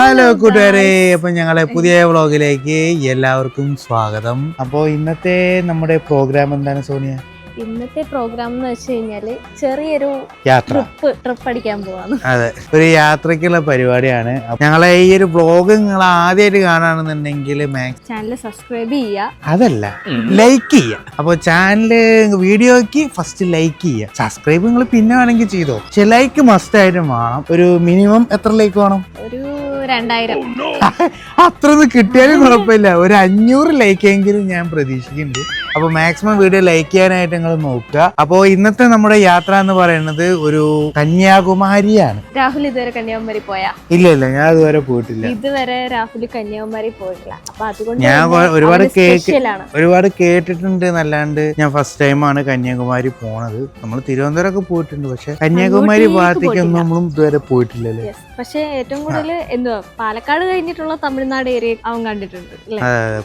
Hello കൂട്ടുകാരെ, അപ്പൊ ഞങ്ങളെ പുതിയ വ്ളോഗിലേക്ക് എല്ലാവർക്കും സ്വാഗതം. അപ്പോൾ ഇന്നത്തെ നമ്മുടെ പ്രോഗ്രാം എന്താണ് സോണിയ? ഇന്നത്തെ പ്രോഗ്രാം എന്ന് വെച്ച് കഴിഞ്ഞാല് ചെറിയൊരു ട്രിപ്പ് അടിക്കാൻ പോവാണ്. അതെ, ഒരു യാത്രക്കുള്ള പരിപാടിയാണ്. ഞങ്ങളെ ഈ ഒരു വ്ളോഗ് നിങ്ങൾ ആദ്യമായിട്ട് കാണുകയാണെന്നുണ്ടെങ്കിൽ ചാനൽ സബ്സ്ക്രൈബ് ചെയ്യുക, അതല്ല ലൈക്ക് ചെയ്യുക. അപ്പോൾ ചാനല് വീഡിയോക്ക് ഫസ്റ്റ് ലൈക്ക് ചെയ്യുക. സബ്സ്ക്രൈബ് നിങ്ങൾ പിന്നെ വേണമെങ്കിൽ ചെയ്തോ, പക്ഷെ ലൈക്ക് മസ്റ്റ് ആയിട്ടും വേണം. ഒരു മിനിമം എത്ര ലൈക്ക് വേണം? ഒരു 2000. അത്രയൊന്നും കിട്ടിയാലും കുഴപ്പമില്ല, ഒരു 500 ലൈക്ക് എങ്കിലും ഞാൻ പ്രതീക്ഷിക്കുന്നുണ്ട്. അപ്പൊ മാക്സിമം വീഡിയോ ലൈക്ക് ചെയ്യാനായിട്ട് നിങ്ങൾ നോക്കുക. അപ്പോ ഇന്നത്തെ നമ്മുടെ യാത്ര എന്ന് പറയുന്നത് ഒരു കന്യാകുമാരിയാണ്. രാഹുൽ ഇതുവരെ കന്യാകുമാരി പോയാ? ഇല്ല, ഞാൻ ഇതുവരെ പോയിട്ടില്ല. ഇതുവരെ രാഹുൽ കന്യാകുമാരി പോയിട്ടില്ല. അപ്പൊ അതുകൊണ്ട് ഞാൻ ഒരുപാട് കേട്ടിട്ടുണ്ട് എന്നല്ലാണ്ട് ഞാൻ ഫസ്റ്റ് ടൈമാണ് കന്യാകുമാരി പോണത്. നമ്മൾ തിരുവനന്തപുരമൊക്കെ പോയിട്ടുണ്ട്, പക്ഷെ കന്യാകുമാരി ഭാഗത്തേക്കൊന്നും നമ്മളും ഇതുവരെ പോയിട്ടില്ലല്ലേ. പക്ഷെ ഏറ്റവും കൂടുതൽ എന്തുവാ പാലക്കാട് കഴിഞ്ഞിട്ടുള്ള തമിഴ്നാട് ഏരിയ അവൻ കണ്ടിട്ടുണ്ട്.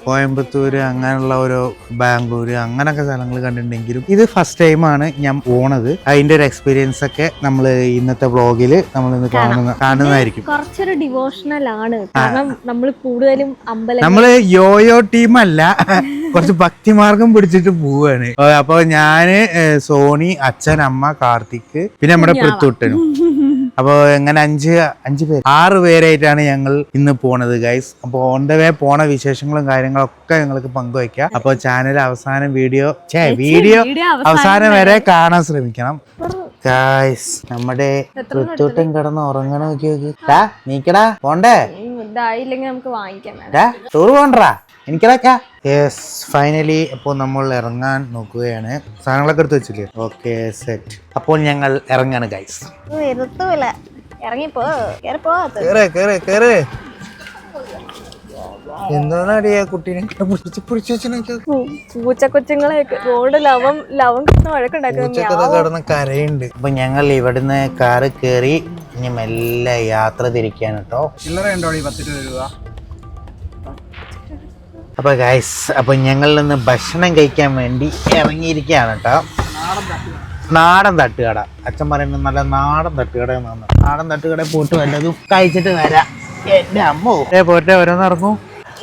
കോയമ്പത്തൂര് അങ്ങനെയുള്ള ഓരോ ബാംഗ്ലൂര് അങ്ങനൊക്കെ സ്ഥലങ്ങൾ കണ്ടിട്ടുണ്ടെങ്കിലും ഇത് ഫസ്റ്റ് ടൈമാണ് ഞാൻ പോണത്. അതിന്റെ ഒരു എക്സ്പീരിയൻസ് ഒക്കെ നമ്മൾ ഇന്നത്തെ വ്ളോഗില് നമ്മൾ കാണുന്നതായിരിക്കും. കുറച്ചൊരു ഡിവോഷണൽ ആണ്, കാരണം നമ്മൾ കൂടുതലും നമ്മള് യോയോ ടീമല്ല, കുറച്ച് ഭക്തിമാർഗം പിടിച്ചിട്ട് പോവാണ്. അപ്പൊ ഞാന്, സോണി, അച്ഛൻ, അമ്മ, കാർത്തിക്, പിന്നെ നമ്മുടെ പൃഥുട്ടനും. അപ്പൊ എങ്ങനെ 6 പേരായിട്ടാണ് ഞങ്ങൾ ഇന്ന് പോണത് ഗൈസ്. അപ്പൊ ഓൺ ദ വേ പോണ വിശേഷങ്ങളും കാര്യങ്ങളൊക്കെ ഞങ്ങൾക്ക് പങ്കുവയ്ക്കാം. അപ്പൊ ചാനൽ അവസാനം വീഡിയോ അവസാനം വരെ കാണാൻ ശ്രമിക്കണം ഗൈസ്. നമ്മുടെ പൃഥുട്ടൻ കിടന്ന് ഉറങ്ങണ നോക്കി നീക്കടാ, പോണ്ടേ? നമുക്ക് വാങ്ങിക്കാം, ടൂർ പോണ്ടാ എനിക്കടാ. യെസ്, ഫൈനലി അപ്പോൾ നമ്മൾ ഇറങ്ങാൻ നോക്കുകയാണ്. സാധനങ്ങളൊക്കെ എടുത്ത് വെച്ചില്ലേ? Okay, set. അപ്പോൾ ഞങ്ങൾ ഇറങ്ങാണ് ഗൈസ്. എന്താടിയാ കുട്ടീനെ പൂച്ചക്കൊച്ചുങ്ങളെ റോഡ് ലവം കിടന്ന് കരയുണ്ട്. അപ്പൊ ഞങ്ങൾ ഇവിടുന്ന് കാറ് കേറി ഇനി മെല്ലെ യാത്ര തിരിക്കാണ് കേട്ടോ. അപ്പൊ ഗൈസ്, അപ്പൊ ഞങ്ങളിൽ നിന്ന് ഭക്ഷണം കഴിക്കാൻ വേണ്ടി ഇറങ്ങിയിരിക്കുകയാണ് കേട്ടോ. നാടൻ തട്ടുകട, അച്ഛൻ പറയുന്നത് നല്ല നാടൻ തട്ടുകട. നാടൻ തട്ടുകട പോയിട്ട് വല്ലതും കഴിച്ചിട്ട് വരാം. എന്റെ അമ്മോ പോട്ടെ, ഓരോന്ന് ഇറങ്ങും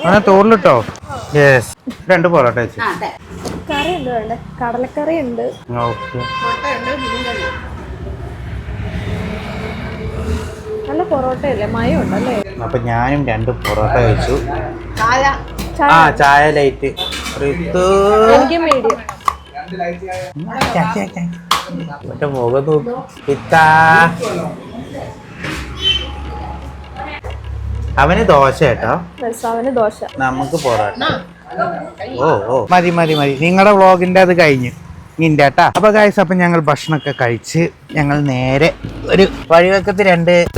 അങ്ങനെ തോറിലിട്ടോ. യെസ്, 2 പൊറോട്ട വെച്ച് കറിയുണ്ട്, കടലക്കറി ഉണ്ട്. ഓക്കെ, നല്ല പൊറോട്ട അല്ലേ, മയം ഉണ്ടല്ലേ. അപ്പൊ ഞാനും 2 പൊറോട്ട കഴിച്ചു. ചായ ലൈറ്റ്, എനിക്ക് മീഡിയം. മുഖം നോക്കും. അവന് ദോശ കേട്ടോ, അവന് ദോശ, നമുക്ക് പൊറോട്ട. മതി നിങ്ങളുടെ വ്ളോഗിന്റെ അത് കഴിഞ്ഞു നിന്റെ കേട്ടാ. അപ്പൊ ഗൈസ്, അപ്പൊ ഞങ്ങൾ ഭക്ഷണമൊക്കെ കഴിച്ച് ഞങ്ങൾ നേരെ ഒരു വഴിവെക്കത്ത്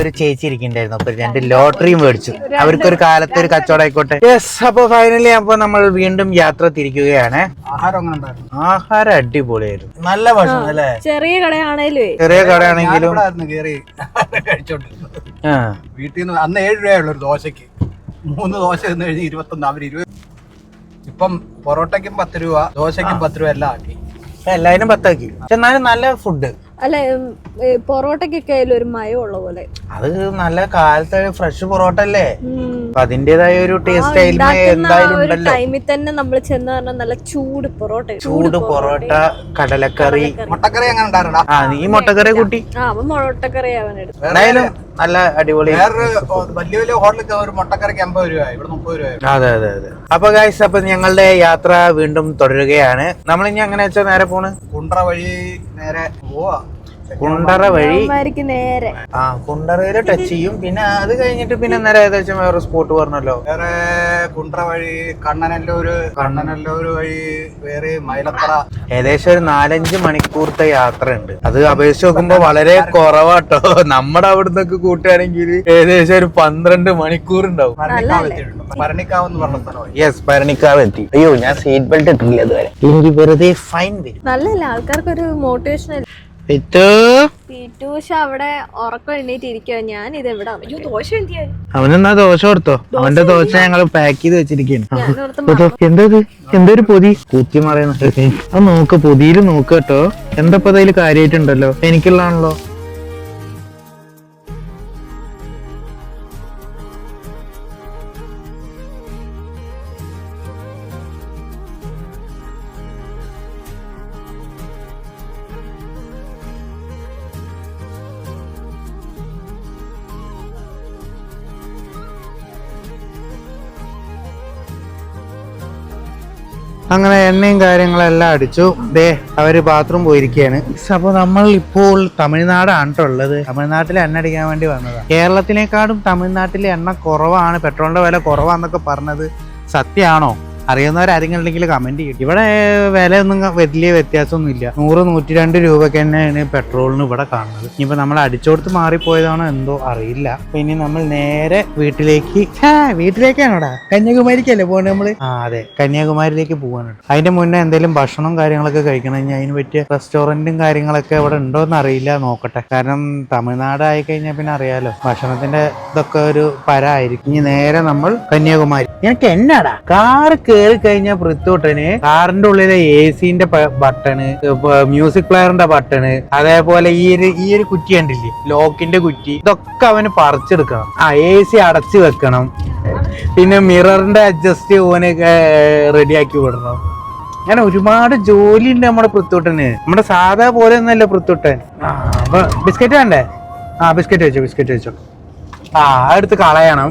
ഒരു ചേച്ചി ഇരിക്കണ്ടായിരുന്നു. അപ്പൊ 2 ലോട്ടറിയും മേടിച്ചു. അവർക്കൊരു കാലത്ത് ഒരു കച്ചവടം ആയിക്കോട്ടെ. യെസ്, അപ്പൊ ഫൈനലി അപ്പൊ നമ്മൾ വീണ്ടും യാത്ര തിരിക്കുകയാണ്. ആഹാരം അടിപൊളിയായിരുന്നു, നല്ല ഭക്ഷണം അല്ലേ. ചെറിയ കടയാണെങ്കിലും വീട്ടിൽ നിന്ന് അന്ന് 7 രൂപയുള്ളൂ ഒരു ദോശക്ക്. 3 ദോശ എന്ന് കഴിഞ്ഞ് 21. അവർ 20. ഇപ്പം പൊറോട്ടയ്ക്കും 10 രൂപ, ദോശയ്ക്കും 10 രൂപ എല്ലാം ആക്കി. എല്ലാവരും 10 ആക്കി. പക്ഷെ എന്നാലും നല്ല ഫുഡ് അല്ല. പൊറോട്ടക്കൊക്കെ ഒരു മയം ഉള്ള പോലെ. അത് നല്ല കാലത്തെ ഫ്രഷ് പൊറോട്ട അല്ലേ, അപ്പൊ അതിന്റേതായ ഒരു ടേസ്റ്റ് എന്തായാലും ഉണ്ടല്ലോ. ടൈമിൽ തന്നെ നമ്മൾ ചെന്ന് പറഞ്ഞാൽ നല്ല ചൂട് പൊറോട്ട, കടലക്കറി, മുട്ടക്കറി അങ്ങനെ ഉണ്ടായിരുന്നാ. നീ മുട്ടക്കറി കൂട്ടി. മുട്ടക്കറി എന്തായാലും നല്ല അടിപൊളി. വലിയ ഹോട്ടലിൽ ഒരു മുട്ടക്കറിക്ക് 50 രൂപ, ഇവിടെ 30 രൂപ. അതെ. അപ്പൊ ഗൈസ്, അപ്പൊ ഞങ്ങളുടെ യാത്ര വീണ്ടും തുടരുകയാണ്. നമ്മളിനി അങ്ങനെ വെച്ചാൽ നേരെ പോണ് കുണ്ട്ര വഴി നേരെ പോവാ. കുണ്ടറ വഴി നേരെ കുണ്ടറയില് ടച്ച് ചെയ്യും. പിന്നെ അത് കഴിഞ്ഞിട്ട് പിന്നെ നേരെ ഏകദേശം വേറെ സ്പോട്ട് പറഞ്ഞല്ലോ. വേറെ കുണ്ട്ര വഴി കണ്ണനല്ലൂര് വഴി വേറെ മൈലത്തറ. ഏകദേശം ഒരു 4-5 മണിക്കൂറത്തെ യാത്ര ഉണ്ട്. അത് അപേക്ഷിച്ച് നോക്കുമ്പോ വളരെ കുറവാട്ടോ. നമ്മുടെ അവിടുന്നൊക്കെ കൂട്ടുകയാണെങ്കിൽ ഏകദേശം ഒരു 12 മണിക്കൂർ ഉണ്ടാവും. ഭരണിക്കാവെന്ന് പറഞ്ഞ സ്ഥലം. യെസ്, ഭരണിക്കാവ് എത്തി. അയ്യോ, ഞാൻ സീറ്റ് ബെൽറ്റ് ഇട്ടില്ല ഇതുവരെ. എനിക്ക് വെറുതെ ഫൈൻ വരും. നല്ലല്ല, ആൾക്കാർക്കൊരു മോട്ടിവേഷൻ. അവിടെ ഉറക്കം എണ്ണീറ്റിരിക്കുക. ഞാൻ ഇത് എവിടെ ദോശ അവനെന്നാ ദോശ കൊടുത്തോ? അവന്റെ ദോശ ഞങ്ങൾ പാക്ക് ചെയ്ത് വെച്ചിരിക്കുകയാണ്. എന്തൊരു പൊതി കുത്തി മറയുന്നത്. അത് നോക്ക്, പൊതിയിൽ നോക്ക് കേട്ടോ. എന്തപ്പോ അതിൽ കാര്യമായിട്ടുണ്ടല്ലോ, എനിക്കുള്ളതാണല്ലോ. അങ്ങനെ എണ്ണയും കാര്യങ്ങളെല്ലാം അടിച്ചു. ദേ അവര് ബാത്റൂം പോയിരിക്കുകയാണ്. അപ്പൊ നമ്മൾ ഇപ്പോൾ തമിഴ്നാടാണ് ഉള്ളത്. തമിഴ്നാട്ടിൽ എണ്ണ അടിക്കാൻ വേണ്ടി വന്നതാണ്. കേരളത്തിനേക്കാളും തമിഴ്നാട്ടിലെ എണ്ണ കുറവാണ്, പെട്രോളിന്റെ വില കുറവാന്നൊക്കെ പറഞ്ഞത് സത്യമാണോ? അറിയുന്നവരാരെങ്കിലും ഉണ്ടെങ്കിൽ കമന്റ് ചെയ്യും. ഇവിടെ വിലയൊന്നും വലിയ വ്യത്യാസമൊന്നും ഇല്ല. 100-102 രൂപയ്ക്ക് തന്നെയാണ് പെട്രോളിന് ഇവിടെ കാണുന്നത്. ഇനിയിപ്പോ നമ്മൾ അടിച്ചോടുത്ത് മാറിപ്പോയതാണോ എന്തോ അറിയില്ല. അപ്പൊ ഇനി നമ്മൾ നേരെ വീട്ടിലേക്കാണോടാ? കന്യാകുമാരിക്കല്ലേ പോകണേ നമ്മള്? അതെ, കന്യാകുമാരിയിലേക്ക് പോവാണ്. അതിന്റെ മുന്നേ എന്തെങ്കിലും ഭക്ഷണം കാര്യങ്ങളൊക്കെ കഴിക്കണം. ഇനി അതിന് പറ്റിയ റെസ്റ്റോറന്റും കാര്യങ്ങളൊക്കെ ഇവിടെ ഉണ്ടോന്ന് അറിയില്ല, നോക്കട്ടെ. കാരണം തമിഴ്നാട് ആയി കഴിഞ്ഞാൽ പിന്നെ അറിയാലോ, ഭക്ഷണത്തിന്റെ ഇതൊക്കെ ഒരു പരായിരിക്കും. ഇനി നേരെ നമ്മൾ കന്യാകുമാരി. എനിക്ക് എന്നാടാ കാറ് കേറി കഴിഞ്ഞാൽ പൃഥ്വിട്ടന് കാറിന്റെ ഉള്ളിലെ AC-ന്റെ ബട്ടണ്, മ്യൂസിക് പ്ലെയറിന്റെ ബട്ടണ്, അതേപോലെ ഈ ഒരു കുറ്റി കണ്ടില്ലേ, ലോക്കിന്റെ കുറ്റി, ഇതൊക്കെ അവന് പറിച്ചെടുക്കണം. AC അടച്ചു വെക്കണം. പിന്നെ മിററിന്റെ അഡ്ജസ്റ്റ് ഓന് റെഡിയാക്കി വിടണം. അങ്ങനെ ഒരുപാട് ജോലി ഉണ്ട് നമ്മുടെ പൃഥ്വിട്ടന്. നമ്മുടെ സാധാ പോലെ ഒന്നല്ല പൃഥ്വിട്ടൻ. അപ്പൊ ബിസ്ക്കറ്റ് വേണ്ടേ? ബിസ്ക്കറ്റ് വെച്ചോ. അടുത്ത് കളയണം.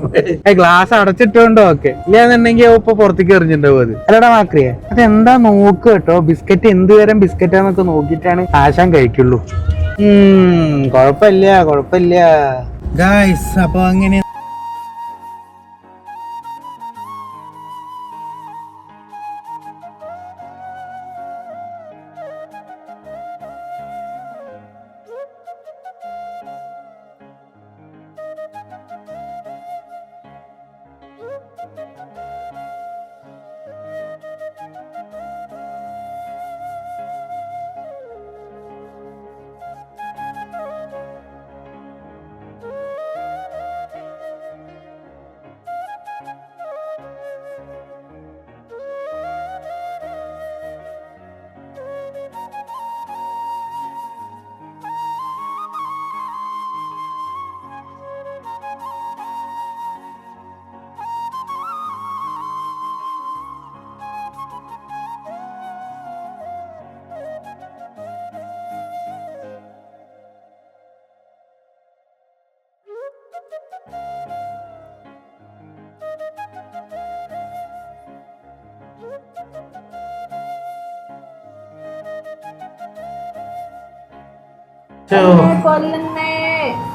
ഗ്ലാസ് അടച്ചിട്ടോണ്ടോ? ഓക്കെ, ഇല്ലാന്നുണ്ടെങ്കിൽ ഇപ്പൊ പുറത്തേക്ക് എറിഞ്ഞിട്ടുണ്ടാവും. അത് അല്ലടാ മാക്രിയെ, അതെന്താ നോക്കുക കേട്ടോ. ബിസ്ക്കറ്റ് എന്ത് തരം ബിസ്ക്കറ്റാന്നൊക്കെ നോക്കിയിട്ടാണ് ആശാൻ കഴിക്കുള്ളൂ. കൊഴപ്പില്ല ഗായ്സ്. അപ്പൊ അങ്ങനെ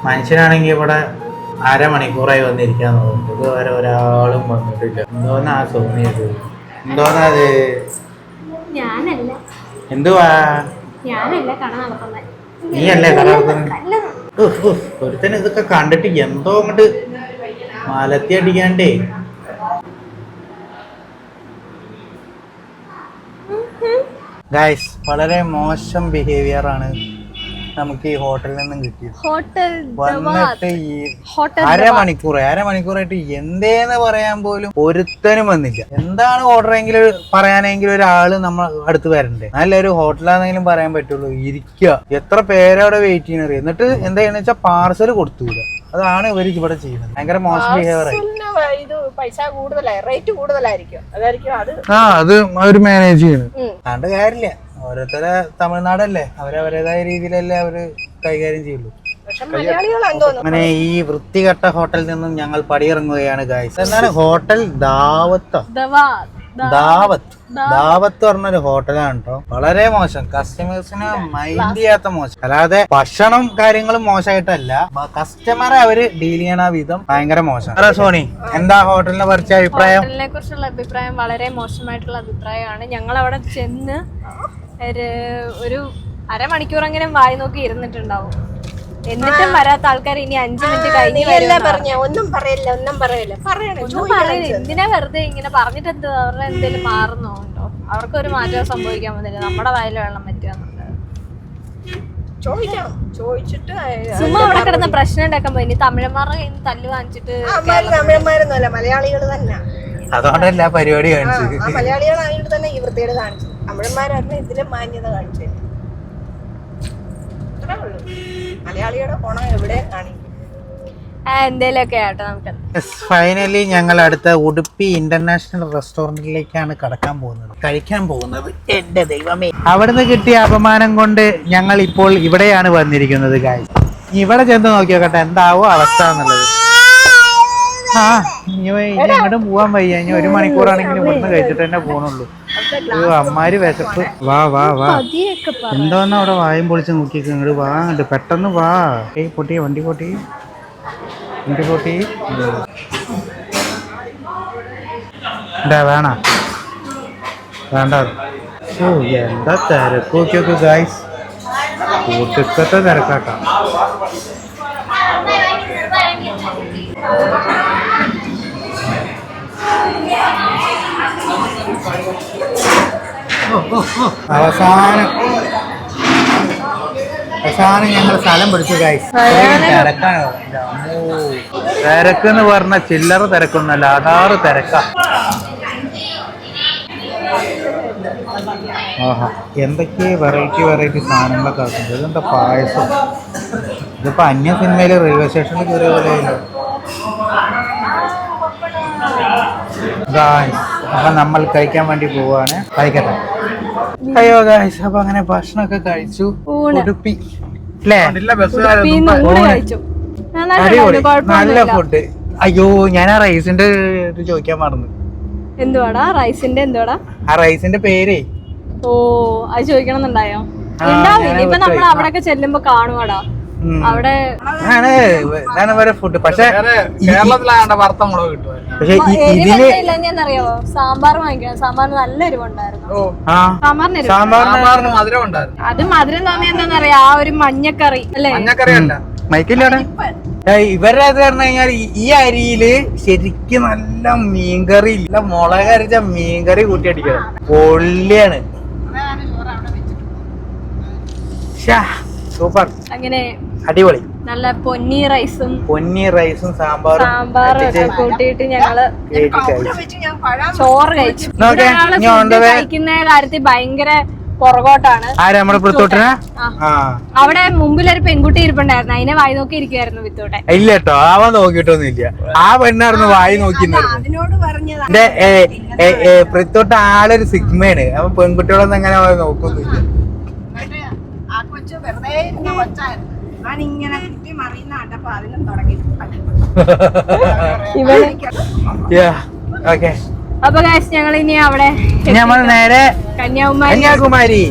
മനുഷ്യനാണെങ്കിൽ ഇവിടെ അരമണിക്കൂറായി വന്നിരിക്കാൻ തോന്നുന്നു. ഇതുവരെ ഒരാളും വന്നിട്ടില്ല. എന്തോന്നാ തോന്നിയത്? എന്തോന്നത്? എന്തുവാ? നീയല്ലേ കട നടത്തുന്നത്? ഒരുത്തന് ഇതൊക്കെ കണ്ടിട്ട് എന്തോ അങ്ങോട്ട് മലത്തി അടിക്കാണ്ടേ. ഗൈസ്, വളരെ മോശം ബിഹേവിയർ ആണ് നമുക്ക് ഈ ഹോട്ടലിൽ നിന്നും കിട്ടിയത്. വന്നിട്ട് ഈ അരമണിക്കൂറായിട്ട് എന്തേന്ന് പറയാൻ പോലും ഒരുത്തനും വന്നില്ല. എന്താണ് ഓർഡർ എങ്കിലും പറയാനെങ്കിലും ഒരാള് നമ്മൾ അടുത്ത് വരണ്ടേ? നല്ലൊരു ഹോട്ടലാണെങ്കിലും പറയാൻ പറ്റുള്ളൂ. ഇരിക്കുക, എത്ര പേരവിടെ വെയിറ്റ് ചെയ്യണ. എന്നിട്ട് എന്താണെന്ന് വെച്ചാൽ പാർസൽ കൊടുത്തൂല. അതാണ് ഇവർക്ക് ഇവിടെ ചെയ്യുന്നത്. ഭയങ്കര മോശം ബിഹേവിയർ ആയി. അത് അവർ മാനേജ് ചെയ്യണം. അതുകൊണ്ട് കാര്യമില്ല. ഓരോരുത്തരെ തമിഴ്നാടല്ലേ, അവരവരുടേതായ രീതിയിലല്ലേ അവര് കൈകാര്യം ചെയ്യുള്ളൂ. അങ്ങനെ ഈ വൃത്തികെട്ട ഹോട്ടലിൽ നിന്നും ഞങ്ങൾ പടിയിറങ്ങുകയാണ് ഗൈസ്. എന്താണ് ഹോട്ടൽ? ദാവത്ത് പറഞ്ഞൊരു ഹോട്ടലാണ് കേട്ടോ. വളരെ മോശം, കസ്റ്റമേഴ്സിന് മൈൻഡ് ചെയ്യാത്ത മോശം. അല്ലാതെ ഭക്ഷണം കാര്യങ്ങളും മോശമായിട്ടല്ല, കസ്റ്റമറെ അവര് ഡീൽ ചെയ്യണ വിധം ഭയങ്കര മോശം. സോണി, എന്താ ഹോട്ടലിനെ കുറിച്ച് അഭിപ്രായം? ഹോട്ടലിനെ കുറിച്ചുള്ള അഭിപ്രായം വളരെ മോശമായിട്ടുള്ള അഭിപ്രായമാണ്. ഞങ്ങൾ അവിടെ ചെന്ന് ഒരു അരമണിക്കൂറെങ്കിലും വായി നോക്കി ഇരുന്നിട്ടുണ്ടാവും. എന്നിട്ടും വരാത്ത ആൾക്കാർ ഇനി 5 മിനിറ്റ് കഴിഞ്ഞ് ഒന്നും പറയില്ല. എന്തിനാ വെറുതെ ഇങ്ങനെ പറഞ്ഞിട്ട് എന്ത് അവരുടെ എന്തെങ്കിലും മാറുന്നുണ്ടോ? അവർക്കൊരു മാറ്റം സംഭവിക്കാൻ പോകുന്നില്ല. നമ്മുടെ വായിൽ വെള്ളം പറ്റുക ചോദിച്ചിട്ട് ചുമ്മാ അവിടെ കിടന്ന പ്രശ്നം ഉണ്ടാക്കാൻ പോയി. ഇനി തമിഴന്മാരുടെ കയ്യിൽ നിന്ന് തല്ല് വാങ്ങിച്ചിട്ട് തമിഴന്മാരൊന്നുമല്ല, മലയാളികൾ തന്നെ. അതുകൊണ്ടല്ല പരിപാടി കാണിച്ചത്. മലയാളികളായിട്ട് തന്നെ ഈ വൃത്തിയോട് കാണിച്ചു. തമിഴന്മാരായിരുന്നു ഇതിലും മാന്യത കാണിച്ചത്. മലയാളിയുടെ ഗുണം എവിടെ കാണിക്കും? എന്തേലൊക്കെ ആട്ടോ നമുക്ക്. ഫൈനലി ഞങ്ങൾ അടുത്ത ഉടുപ്പി ഇന്റർനാഷണൽ റെസ്റ്റോറന്റിലേക്കാണ് കഴിക്കാൻ പോകുന്നത്. എന്റെ ദൈവമേ, അവിടുന്ന് കിട്ടിയ അപമാനം കൊണ്ട് ഞങ്ങൾ ഇപ്പോൾ ഇവിടെയാണ് വന്നിരിക്കുന്നത് ഗായ്സ്. ഇവിടെ ചെന്ന് നോക്കി നോക്കട്ടെ എന്താവോ അവസ്ഥ എന്നുള്ളത്. ഇനി അങ്ങോട്ടും പോവാൻ വയ്യ. ഇനി 1 മണിക്കൂറാണെങ്കിലും ഇവിടുന്ന് കഴിച്ചിട്ട് തന്നെ പോകണുള്ളൂ. അമ്മാര് വിശപ്പ്. വാ വാ വാ. പതിയൊക്കെ പറ. എന്തോന്നാ അവിടെ വായും പൊളിച്ച് നോക്കിയേക്ക്. ഇങ്ങോട്ട് വാ, അങ്ങോട്ട് പെട്ടെന്ന് വാ. പൊട്ടി വണ്ടി പൊട്ടി വണ്ടി പൊട്ടി. എന്താ വേണ വേണ്ട. ഓ എന്താ തിരക്ക് നോക്കിയൊക്കെ ഗായ്സ്. കൂട്ടത്തെ തിരക്കാട്ടാ. അവസാനം ഞങ്ങൾ സ്ഥലം പിടിച്ചു ഗായ്സ്. തിരക്കാണ്. തിരക്കെന്ന് പറഞ്ഞ ചില്ലറ തിരക്കൊന്നല്ല, അതാറ് തിരക്കാ. ആഹാ, എന്തൊക്കെ വെറൈറ്റി സാധനങ്ങളൊക്കെ ആക്കുന്നത്. ഇതെന്താ പായസം? ഇതിപ്പോ അന്യ സിനിമയില് റെയിൽവേ സ്റ്റേഷനിൽ കയറിയ പോലെയല്ലോ. ഗായ്സ് അപ്പൊ നമ്മൾ കഴിക്കാൻ വേണ്ടി പോവാണ്. കഴിക്കട്ടെ. അയ്യോ ഗായ്സ്, അപ്പൊ അങ്ങനെ ഭക്ഷണമൊക്കെ കഴിച്ചു. ഉടുപ്പി അല്ലേ? അടിപൊളി, നല്ല ഫുഡ്. അയ്യോ, ഞാൻ ആ റൈസിന്റെ ചോദിക്കാൻ മറന്നു. എന്തുവാടാ റൈസിന്റെ? എന്തുവാടാ ആ റൈസിന്റെ പേരേ? ഓ, അത് ചോദിക്കണമെന്നുണ്ടായോ? ഉണ്ടാവില്ല. ഇപ്പൊ നമ്മൾ അവിടെയൊക്കെ ചെല്ലുമ്പോ കാണുവാടാ അവിടെ ഫുഡ്. പക്ഷെ കേരളത്തിലാകണ്ട വറുത്ത മുളക് കിട്ടും. പക്ഷെ ഇതില് അറിയാവോ, സാമ്പാർ വാങ്ങിക്കണം. സാമ്പാറിന് നല്ല എരിവുണ്ടായിരുന്നു. സാമ്പാറിന് മധുരം ഉണ്ടായിരുന്നു. അത് മധുരം തോന്നിയ എന്താന്നറിയാ, ആ ഒരു മഞ്ഞക്കറി അല്ലേ? മഞ്ഞക്കറി അല്ല, മൈക്കില്ലാണ്. ഇവരുടെ അത് പറഞ്ഞു കഴിഞ്ഞാൽ ഈ അരിയില് ശരിക്കും നല്ല മീൻകറി, നല്ല മുളക് അരച്ച മീൻകറി കൂട്ടി അടിക്കണം. പൊള്ളിയാണ്. സൂപ്പർ, അങ്ങനെ അടിപൊളി. നല്ല പൊന്നി റൈസും സാമ്പാറും കൂട്ടിയിട്ട് ഞങ്ങള് ചോറ് കഴിച്ചു. കഴിക്കുന്ന കാര്യത്തിൽ ഭയങ്കര പുറകോട്ടാണ്. അവിടെ മുമ്പിലൊരു പെൺകുട്ടി ഇരിപ്പുണ്ടായിരുന്നു, അതിനെ വായി നോക്കി ഇരിക്കുവായിരുന്നു വിത്തോട്ടെ. ഇല്ല കേട്ടോ, അവൻ നോക്കിയിട്ടൊന്നുമില്ല. ആ പെണ്ണായിരുന്നു വായി നോക്കുന്നത്. പ്രത്തോട്ട് ആളൊരു സിഗ്മയാണ്. അവൻ പെൺകുട്ടികളൊന്നും അങ്ങനെ നോക്കൊന്നുമില്ല. അപ്പൊ ഞങ്ങൾ ഇനി അവിടെ നമ്മൾ നേരെ കന്യാകുമാരി.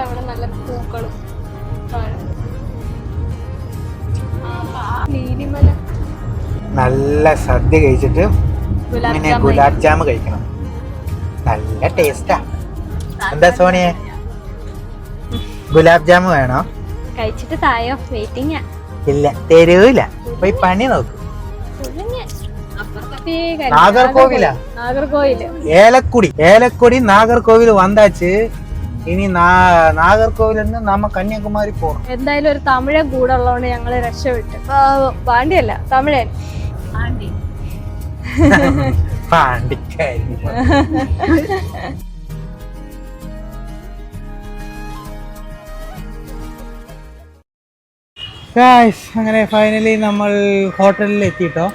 അവിടെ നല്ല പൂക്കളും നീലിമല. നല്ല സദ്യ കഴിച്ചിട്ട് ഇങ്ങനെ ഗുലാബ് ജാമ് കഴിക്കണം. നല്ല ടേസ്റ്റാ. എന്താ സോണിയെ, ഗുലാബ് ജാമ് വേണോ? കഴിച്ചിട്ട് തായോ? വെയിറ്റിംഗ്. ഇല്ല, തരൂല. പോയി പണി നോക്കും. നാഗർകോവിലാ? ഏലക്കുടി നാഗർകോവിൽ വന്നാച്ച്. ഇനി നാഗർകോവിൽ നമ്മ കന്യാകുമാരി പോകണം. എന്തായാലും ഒരു തമിഴൻ കൂടെ ഉള്ളതുകൊണ്ട് ഞങ്ങള് രക്ഷപ്പെട്ടു. പാണ്ടിയല്ല, തമിഴൻ. പാണ്ടിക്കാരി. അങ്ങനെ ഫൈനലി നമ്മൾ ഹോട്ടലിൽ എത്തിട്ടോ.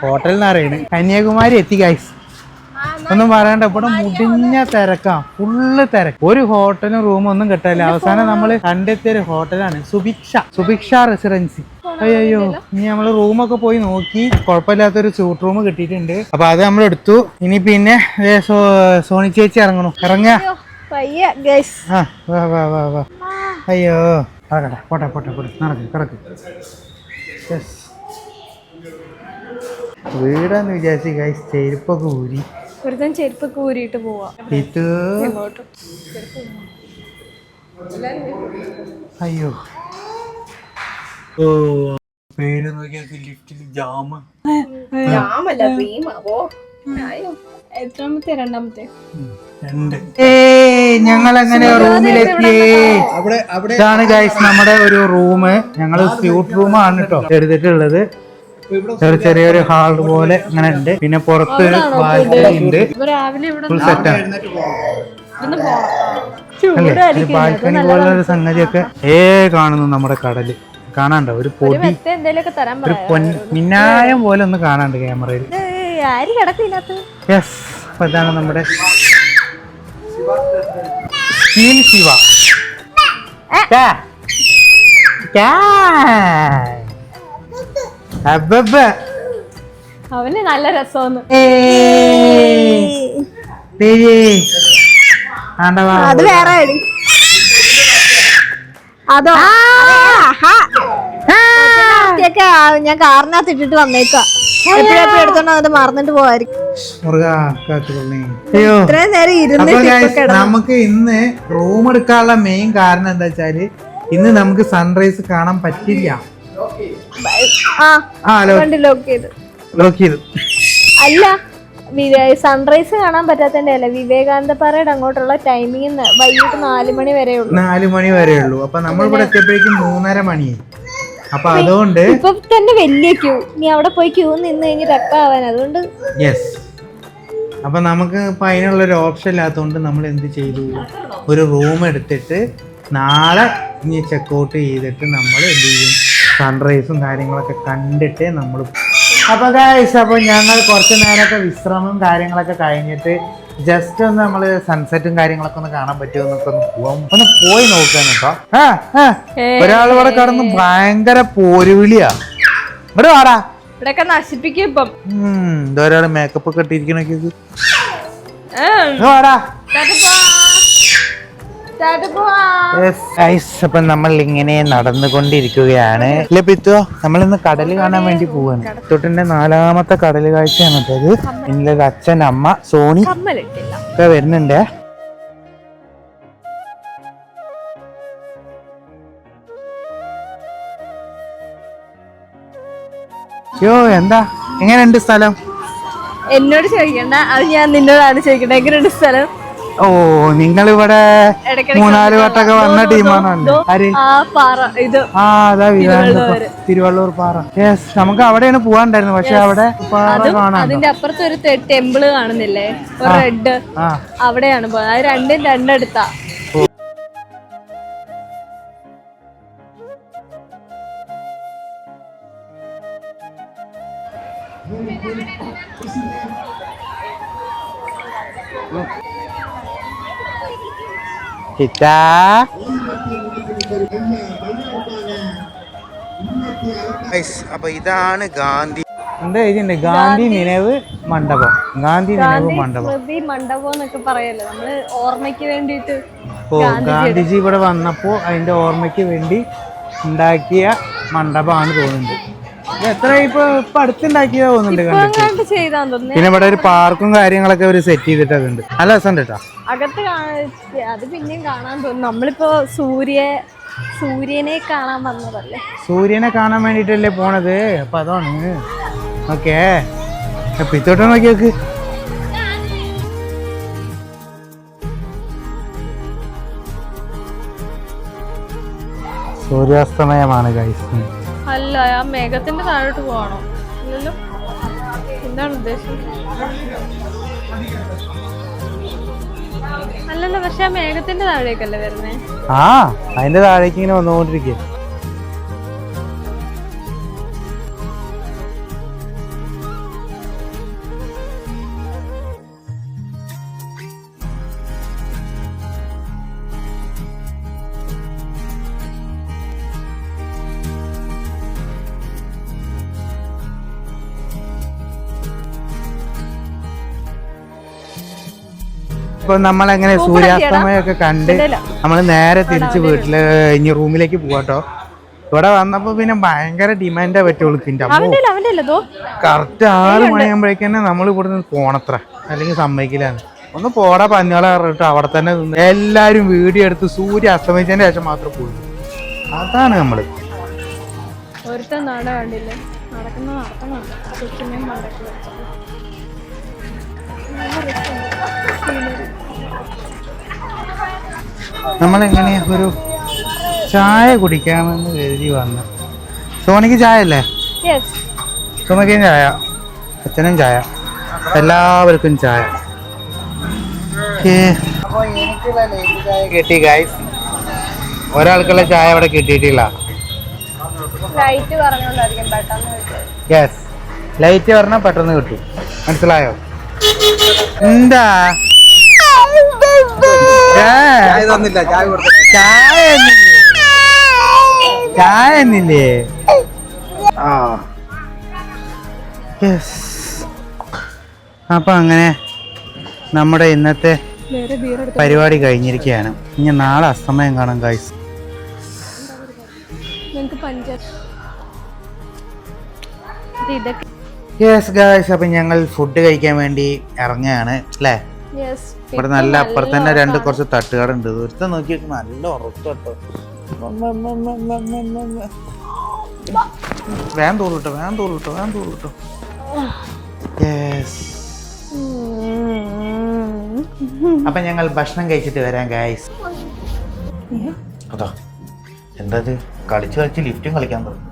ഹോട്ടലിൽ നിന്ന് അറിയണേ കന്യാകുമാരി എത്തി ഗൈസ്. ഒന്നും പറയണ്ട, ഇവിടെ മുടിഞ്ഞ തിരക്കാ, ഫുള്ള് തിരക്ക്. ഒരു ഹോട്ടലും റൂമും ഒന്നും കിട്ടാനില്ല. അവസാനം നമ്മൾ കണ്ടെത്തിയ ഒരു ഹോട്ടലാണ് സുഭിക്ഷ റെസിഡൻസി. അയ്യോ, ഇനി നമ്മള് റൂമൊക്കെ പോയി നോക്കി, കുഴപ്പമില്ലാത്തൊരു സ്യൂട്ട് റൂം കിട്ടിയിട്ടുണ്ട്. അപ്പൊ അത് നമ്മൾ എടുത്തു. ഇനി പിന്നെ സോണി ചേച്ചി ഇറങ്ങണു. ഇറങ്ങ. അയ്യോ, പോട്ടെ കിടക്ക്. വീടാന്ന് വിചാരിച്ചു ഗൈസ്. ചെരുപ്പൊക്കെ ഊരി, ചെരുപ്പൊക്കെ ഊരിയിട്ട് പോവാ. അയ്യോ, ഓ പേര് നോക്കിയാൽ ലിഫ്റ്റിൽ ജാമ്. എത്രാമത്തെ? രണ്ടാമത്തെ. ഞങ്ങൾ അങ്ങനെ റൂമിലെത്തിയേ. ഇതാണ് ഗൈസ് നമ്മുടെ ഒരു റൂം. ഞങ്ങള് സ്യൂട്ട് റൂമാണ് കേട്ടോ എടുത്തിട്ടുള്ളത്. ചെറിയൊരു ഹാൾ പോലെ അങ്ങനെ ഉണ്ട്. പിന്നെ പുറത്ത് ബാൽക്കണി ഉണ്ട്. ഫുൾ സെറ്റാണ് അല്ലേ? ബാൽക്കണി പോലെ ഒരു സംഗതിയൊക്കെ കാണുന്നു. നമ്മുടെ കടല് കാണാണ്ടോ? ഒരു പൊടി, ഒരു മിന്നായം പോലെ ഒന്ന് കാണാണ്ട് ക്യാമറയിൽ. യെസ്, അപ്പൊ ഇതാണ് നമ്മുടെ ശിവ. അവന് നല്ല രസമൊന്ന്. അത് വേറെ അതോ ഞാൻ കാറിനകത്ത് ഇട്ടിട്ട് വന്നേക്കാ. എപ്പോഴും എടുത്തോണ്ട് അത് മറന്നിട്ട് പോവായിരിക്കും. ഇത്രയും നേരം ഇരുന്നിട്ട് നമുക്ക് ഇന്ന് റൂം എടുക്കാനുള്ള മെയിൻ കാരണം എന്താ വെച്ചാല് ഇന്ന് നമുക്ക് സൺറൈസ് കാണാൻ പറ്റില്ല. ലോക്ക് ചെയ്തു. അല്ല, സൺറൈസ് കാണാൻ പറ്റാത്തതിന്റെ അല്ല, വിവേകാനന്ദ പാറയുടെ അങ്ങോട്ടുള്ള ടൈമിങ് വൈകിട്ട് 4 മണി വരെ ഉള്ളൂ. 4 മണി വരെ ഉള്ളൂ. അപ്പൊ നമ്മൾ ഇവിടെ എത്തിയപ്പോഴേക്കും 3:30 മണിയായി. അപ്പൊ അതുകൊണ്ട് ഇപ്പൊ തന്നെ വലിയ ക്യൂ. നീ അവിടെ പോയി ക്യൂ നിന്ന് കഴിഞ്ഞ് ടക്കാവാൻ. അതുകൊണ്ട് യെസ്. അപ്പൊ നമുക്ക് ഇപ്പൊ അതിനുള്ളൊരു ഓപ്ഷൻ ഇല്ലാത്തതുകൊണ്ട് നമ്മൾ എന്ത് ചെയ്തു, ഒരു റൂം എടുത്തിട്ട് നാളെ ഇനി ചെക്കൗട്ട് ചെയ്തിട്ട് നമ്മൾ എന്ത് ചെയ്യും, സൺറൈസും കാര്യങ്ങളൊക്കെ കണ്ടിട്ട് നമ്മൾ. അപ്പൊ ഗൈസ്, അപ്പൊ ഞങ്ങൾ കുറച്ച് നേരമൊക്കെ വിശ്രമം കാര്യങ്ങളൊക്കെ കഴിഞ്ഞിട്ട് ജസ്റ്റ് ഒന്ന് നമ്മള് സൺസെറ്റും കാര്യങ്ങളൊക്കെ ഒന്ന് കാണാൻ പറ്റുമോ എന്നൊക്കെ ഒന്ന് പോയി നോക്കാൻ കേട്ടോ. ഒരാൾ ഇവിടെ കടന്ന് ഭയങ്കര പോരുവിളിയാ. ഇവിടെ വാടാ, ഇവിടെയൊക്കെ നശിപ്പിക്കും ഇപ്പം. ഇതൊരാള് മേക്കപ്പ് ഒക്കെ ഇട്ടിരിക്കണൊക്കെ. വാടാ. അപ്പൊ നമ്മൾ ഇങ്ങനെ നടന്നുകൊണ്ടിരിക്കുകയാണ്. ലഭിത്തോ, നമ്മളിന്ന് കടല് കാണാൻ വേണ്ടി പോവാണ്. തൊട്ടിന്റെ 4ാമത്തെ കടല് കാഴ്ചയാണ് കേട്ടത്. ഇന്നലെ അച്ഛൻ, അമ്മ, സോണി ഒക്കെ വരുന്നുണ്ട്. യോ, എന്താ എങ്ങനെയുണ്ട് സ്ഥലം? എന്നോട് ചോദിക്കണ്ട, അത് ഞാൻ നിന്നോടാണ് ചോദിക്കട്ടെ. എങ്ങനെയുണ്ട് സ്ഥലം? ഓ, നിങ്ങൾ ഇവിടെ 3-4 വട്ടമൊക്കെ വന്ന ടീമാണ്. തിരുവള്ളൂർ പാറ. യെസ്, നമുക്ക് അവിടെയാണ് പോവാണ്ടായിരുന്നു. പക്ഷെ അവിടെ പാറ കാണാൻ. അതിന്റെ അപ്പുറത്ത് ഒരു ടെമ്പിള് കാണുന്നില്ലേ, ഒരു റെഡ്, അവിടെയാണ് പോയത്. അത് രണ്ടും രണ്ടടുത്താ. അപ്പൊ ഇതാണ് ഗാന്ധി, എന്താ ഇതിന്റെ ഗാന്ധി നിனைவு മണ്ഡപം. ഗാന്ധി നിனைவு മണ്ഡപം, സ്മൃതി മണ്ഡപം എന്നൊക്കെ പറയല്ലോ നമ്മള്, ഓർമ്മയ്ക്ക് വേണ്ടിട്ട്. ഓ, ഗാന്ധിജി ഇവിടെ വന്നപ്പോ അതിന്റെ ഓർമ്മയ്ക്ക് വേണ്ടി ഉണ്ടാക്കിയ മണ്ഡപമാണ് തോന്നുന്നുണ്ട്. എത്ര ഇപ്പൊ അടുത്തുണ്ടാക്കിയതാ തോന്നുന്നുണ്ട്. പിന്നെ ഇവിടെ ഒരു പാർക്കും കാര്യങ്ങളൊക്കെ ഒരു സെറ്റ് ചെയ്തിട്ടൊക്കെ ഉണ്ട്. നല്ല രസം കേട്ടോ. അകത്ത് അത് പിന്നെയും കാണാൻ തോന്നുന്നു. നമ്മളിപ്പോ സൂര്യനെ കാണാൻ വന്നതല്ലേ. സൂര്യനെ കാണാൻ വേണ്ടിട്ടല്ലേ പോണത്. അപ്പൊ അതാണ്. ഓക്കേ, പിത്തോട്ട് നോക്കി നോക്ക്. സൂര്യാസ്തമയമാണ് ഗൈസ്. അല്ല, ആ മേഘത്തിന്റെ താഴോട്ട് പോകണോ? ഇല്ലല്ലോ, എന്താണ് ഉദ്ദേശം? അല്ലല്ലോ, പക്ഷെ ആ മേഘത്തിന്റെ താഴേക്കല്ലേ വരുന്നേ? ആ, അതിന്റെ താഴേക്ക് ഇങ്ങനെ വന്നുകൊണ്ടിരിക്കുക. ഇപ്പൊ നമ്മളെങ്ങനെ സൂര്യാസ്തമയൊക്കെ കണ്ട് നമ്മൾ നേരെ തിരിച്ച് വീട്ടില് ഇനി റൂമിലേക്ക് പോവാട്ടോ. ഇവിടെ വന്നപ്പോ പിന്നെ ഭയങ്കര ഡിമാൻഡാ പറ്റുള്ളൂ. കറക്റ്റ് 6 മണിയാകുമ്പോഴേക്കന്നെ നമ്മൾ ഇവിടുന്ന് പോണത്ര, അല്ലെങ്കിൽ സമ്മതിക്കില്ലാണ്. ഒന്ന് പോടാ പഞ്ഞോളെ പറഞ്ഞിട്ട് അവിടെ തന്നെ നിന്ന് എല്ലാരും വീഡിയോ എടുത്ത് സൂര്യ അസ്തമിച്ചതിന്റെ ശേഷം മാത്രം പോയി. അതാണ് നമ്മള്. നമ്മളെങ്ങനെയാ ഒരു ചായ കുടിക്കാമെന്ന് കരുതി വന്നു. സോണിക്ക് ചായ അല്ലേ? സോണിക്കും ചായ, അച്ഛനും ചായ, എല്ലാവർക്കും ചായ. അപ്പോൾ എനിക്കുള്ള ലൈറ്റ് ചായ കിട്ടി ഗൈസ്. ഒരാൾക്കുള്ള ചായ അവിടെ കിട്ടിയിട്ടില്ല. യെസ്, ലൈറ്റ് പറഞ്ഞാൽ പെട്ടെന്ന് കിട്ടും. മനസ്സിലായോ? എന്താ ചായ എന്നില്ലേ? യെസ്, അപ്പൊ അങ്ങനെ നമ്മുടെ ഇന്നത്തെ പരിപാടി കഴിഞ്ഞിരിക്കുകയാണ്. ഇനി നാളെ അസ്തമയം കാണാം ഗൈസ്. യെസ് ഗൈസ്, അപ്പൊ ഞങ്ങൾ ഫുഡ് കഴിക്കാൻ വേണ്ടി ഇറങ്ങുകയാണ് അല്ലേ. ഇവിടെ നല്ല അപ്പുറത്ത് തന്നെ കുറച്ച് തട്ടുകട ഉണ്ട്. ഒരുത്ത നോക്കിയിട്ട് നല്ല ഉറപ്പ് കേട്ടോ. വേഗം തോളിട്ടോ. യെസ്, അപ്പൊ ഞങ്ങൾ ഭക്ഷണം കഴിച്ചിട്ട് വരാം ഗൈസ്. അതോ എന്താ കളിച്ച് ലിഫ്റ്റും കളിക്കാൻ തുടങ്ങി.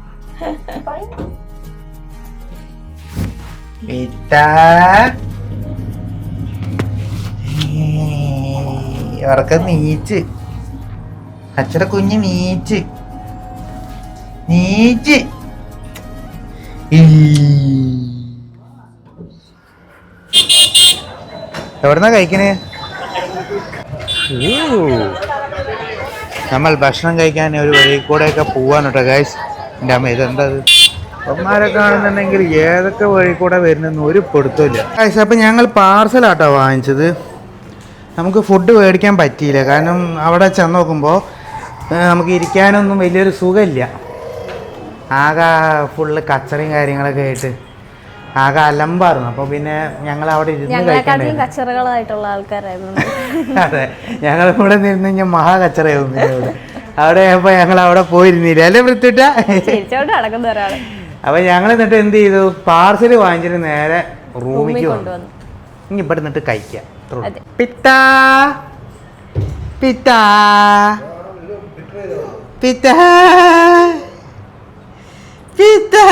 അവർക്ക് നീച്ച് അച്ഛടെ കുഞ്ഞ് നീച്ച് എവിടുന്നാ കഴിക്കണേ? നമ്മൾ ഭക്ഷണം കഴിക്കാൻ ഒരു വഴി കൂടെയൊക്കെ പോവാൻ കേട്ടോ ഗൈസ്. എൻ്റെ അമ്മ ഇതെന്താ അമ്മമാരെ കാണുന്നുണ്ടെങ്കിൽ ഏതൊക്കെ വഴി കൂടെ വരുന്നെന്ന് ഒരു പൊടുത്തില്ല ഗൈസ്. അപ്പം ഞങ്ങൾ പാർസലാട്ടോ വാങ്ങിച്ചത്. നമുക്ക് ഫുഡ് മേടിക്കാൻ പറ്റിയില്ല, കാരണം അവിടെ ചെന്ന് നോക്കുമ്പോൾ നമുക്ക് ഇരിക്കാനൊന്നും വലിയൊരു സുഖമില്ല. ആകെ ഫുള്ള് കച്ചറയും കാര്യങ്ങളൊക്കെ ആയിട്ട് ആകെ അലമ്പായിരുന്നു. അപ്പോൾ പിന്നെ ഞങ്ങൾ അവിടെ ഇരുന്ന് കഴിക്കണ്ടേ. കച്ചറകളായിട്ടുള്ള ആൾക്കാരായിരുന്നു. അതെ, ഞങ്ങൾ ഇവിടെ നിന്ന് കഴിഞ്ഞാൽ മഹാ കച്ചറയായിരുന്നു ഇവിടെ. അവിടെ ആയപ്പോൾ ഞങ്ങൾ അവിടെ പോയിരുന്നില്ല അല്ലേ വൃത്തിട്ട. അപ്പൊ ഞങ്ങൾ എന്നിട്ട് എന്ത് ചെയ്തു, പാർസൽ വാങ്ങിച്ചിട്ട് നേരെ റൂമിലേക്ക് വന്നു. ഇനി ഇവിടെ നിന്നിട്ട് കഴിക്കാം. പിത്താ പിത്താ പിത്താ പിത്താ